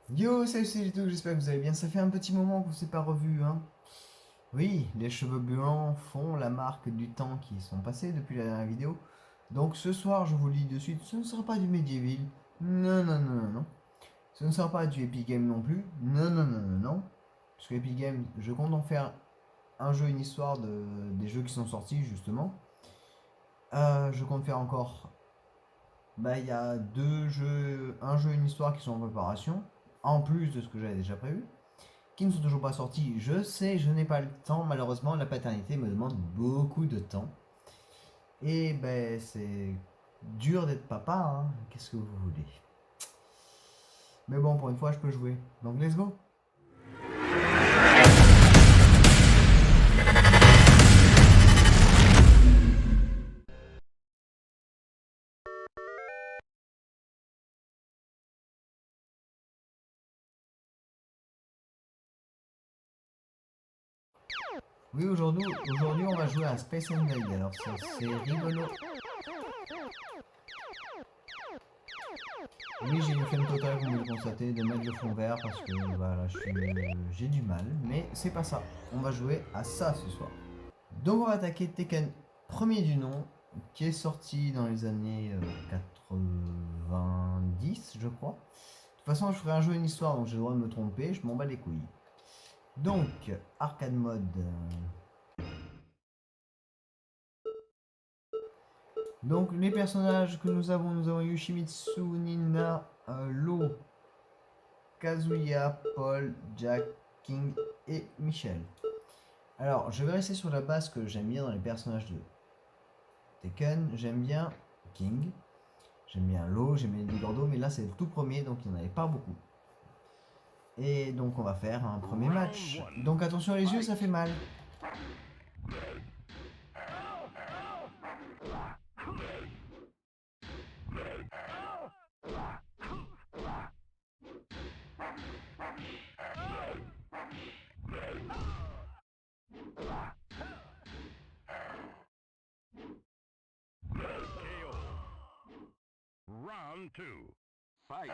Yo, salut, c'est tout, j'espère que vous allez bien. Ça fait un petit moment qu'on ne s'est pas revu, hein. Oui, les cheveux blancs font la marque du temps qui sont passés depuis la dernière vidéo. Donc ce soir, je vous le dis de suite, ce ne sera pas du Medieval. Non, non, non, non, non. Ce ne sera pas du Epic Game non plus. Non, non, non, non, non. Parce que Epic Game, je compte en faire un jeu, une histoire des jeux qui sont sortis, justement. Je compte faire encore. Bah, il y a deux jeux, un jeu, une histoire qui sont en préparation. En plus de ce que j'avais déjà prévu. Qui ne sont toujours pas sortis. Je sais, je n'ai pas le temps. Malheureusement, la paternité me demande beaucoup de temps. Et ben, c'est dur d'être papa, hein. Qu'est-ce que vous voulez? Mais bon, pour une fois, je peux jouer. Donc, let's go. Oui, aujourd'hui, on va jouer à Space Invaders. Alors, c'est rigolo. Oui, j'ai une flemme totale, comme vous le constatez, de mettre le fond vert parce que voilà, j'ai du mal. Mais c'est pas ça. On va jouer à ça ce soir. Donc on va attaquer Tekken premier du nom, qui est sorti dans les années 90, je crois. De toute façon, je ferai un jeu, une histoire, donc j'ai le droit de me tromper, je m'en bats les couilles. Donc, arcade mode. Donc les personnages que nous avons Yoshimitsu, Nina, Lo, Kazuya, Paul, Jack, King et Michel. Alors, je vais rester sur la base que j'aime bien dans les personnages de Tekken. J'aime bien King. J'aime bien l'eau, j'aime bien les Gordo, mais là c'est le tout premier, donc il n'y en avait pas beaucoup. Et donc on va faire un premier match. Donc attention les yeux, ça fait mal. Round two. Fight.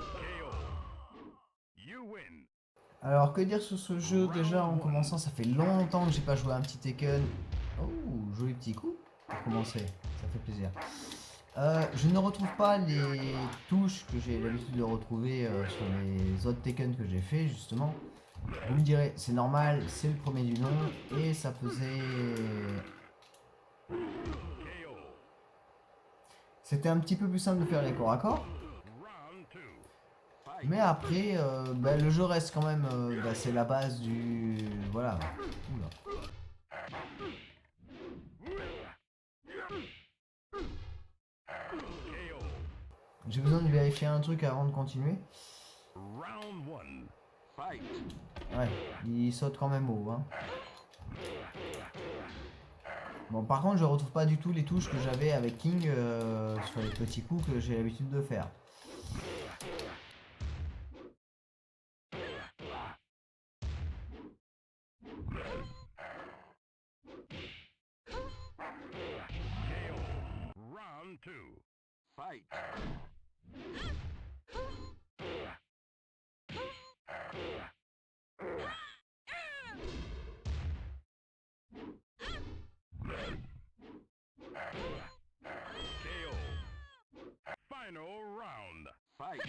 KO. You win. Alors que dire sur ce jeu déjà en commençant, ça fait longtemps que j'ai pas joué à un petit Tekken. Oh, joli petit coup pour commencer, ça fait plaisir. Je ne retrouve pas les touches que j'ai l'habitude de retrouver sur les autres Tekken que j'ai fait justement. Vous me direz, c'est normal, c'est le premier du nom et ça faisait. KO. C'était un petit peu plus simple de faire les corps à corps. Round two. Fight. Mais après, bah, le jeu reste quand même, bah, c'est la base du... Voilà. Oula. KO. J'ai besoin de vérifier un truc avant de continuer. Round one. Fight. Ouais, il saute quand même haut, hein. Bon, par contre, je retrouve pas du tout les touches que j'avais avec King sur les petits coups que j'ai l'habitude de faire. KO. Round two. Fight. KO. Final round. Fight.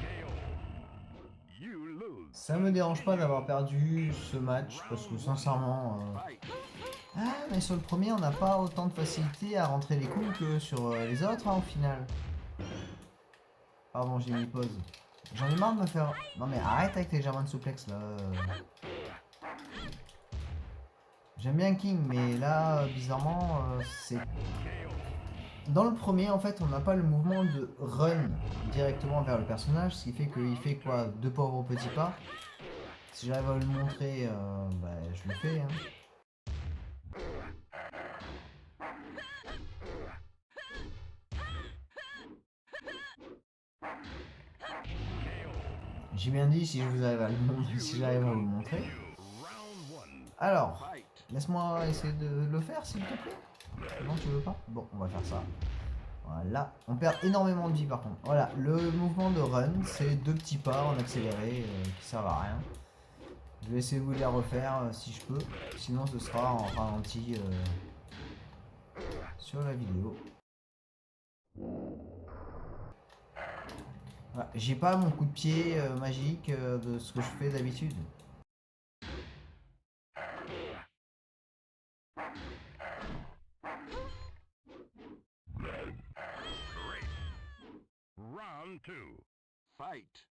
KO. You lose. Ça me dérange pas d'avoir perdu ce match parce que sincèrement... Fight. Ah, mais sur le premier, on n'a pas autant de facilité à rentrer les coups que sur les autres, hein, au final. Pardon, j'ai mis pause. J'en ai marre de me faire... Non mais arrête avec les German suplex là. J'aime bien King, mais là, bizarrement, c'est... Dans le premier, en fait, on n'a pas le mouvement de run directement vers le personnage, ce qui fait qu'il fait quoi? Deux pauvres petits pas. Si j'arrive à le montrer, bah, fait. Hein. J'ai bien dit si je vous arrive à le montrer, si j'arrive à vous le montrer. Alors, laisse-moi essayer de le faire s'il te plaît. Non, tu veux pas? Bon, on va faire ça. Voilà, on perd énormément de vie par contre. Voilà, le mouvement de run, c'est 2 petits pas en accéléré qui servent à rien. Je vais essayer de vous les refaire si je peux. Sinon, ce sera en ralenti sur la vidéo. Voilà. J'ai pas mon coup de pied magique de ce que je fais d'habitude. Round 2. Fight.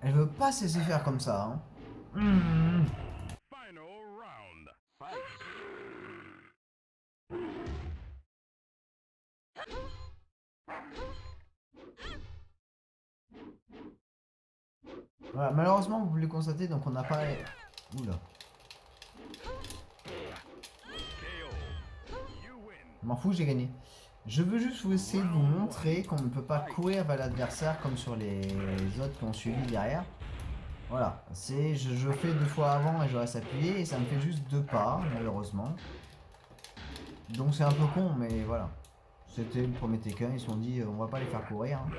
Elle veut pas se laisser faire comme ça. Hein. Mmh. Final round. Fight. Voilà, malheureusement, vous pouvez le constater, donc on n'a pas... Oula. Je m'en fous, j'ai gagné. Je veux juste vous essayer de vous montrer qu'on ne peut pas courir vers l'adversaire comme sur les autres qui ont suivi derrière. Voilà, c'est je fais 2 fois avant et je reste appuyé et ça me fait juste 2 pas, malheureusement. Donc c'est un peu con, mais voilà. C'était le premier Tekken, ils se sont dit on va pas les faire courir. Hein.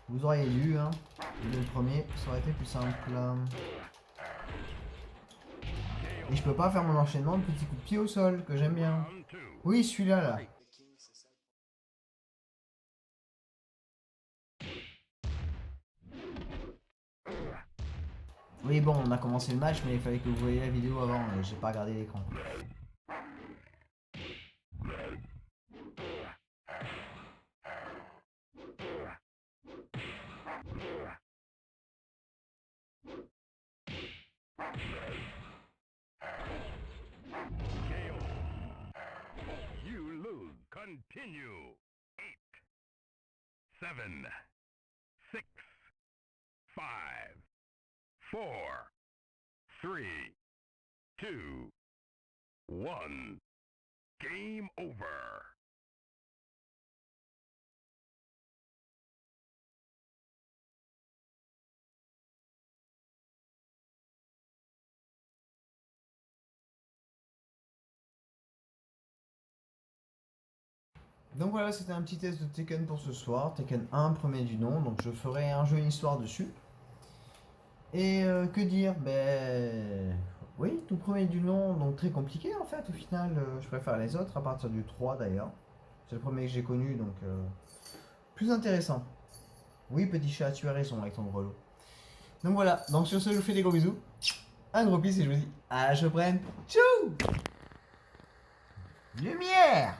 Vous auriez dû, hein. Le premier, ça aurait été plus simple. Et je peux pas faire mon enchaînement de petits coups de pied au sol, que j'aime bien. Oui, celui-là, là. Oui, bon, on a commencé le match, mais il fallait que vous voyiez la vidéo avant, et j'ai pas regardé l'écran. You lose. Continue. 8, 7, 6, 5, 4, 3, 2, 1. Game over. Donc voilà, c'était un petit test de Tekken pour ce soir. Tekken 1, premier du nom, donc je ferai un jeu, une histoire dessus. Et que dire? Ben... Oui, tout premier du nom, donc très compliqué en fait au final. Je préfère les autres, à partir du 3 d'ailleurs. C'est le premier que j'ai connu, donc plus intéressant. Oui, petit chat, tu as raison avec ton grelot. Donc voilà, donc sur ce, je vous fais des gros bisous. Un gros bis et je vous dis à la prochaine. Tchou! Lumière!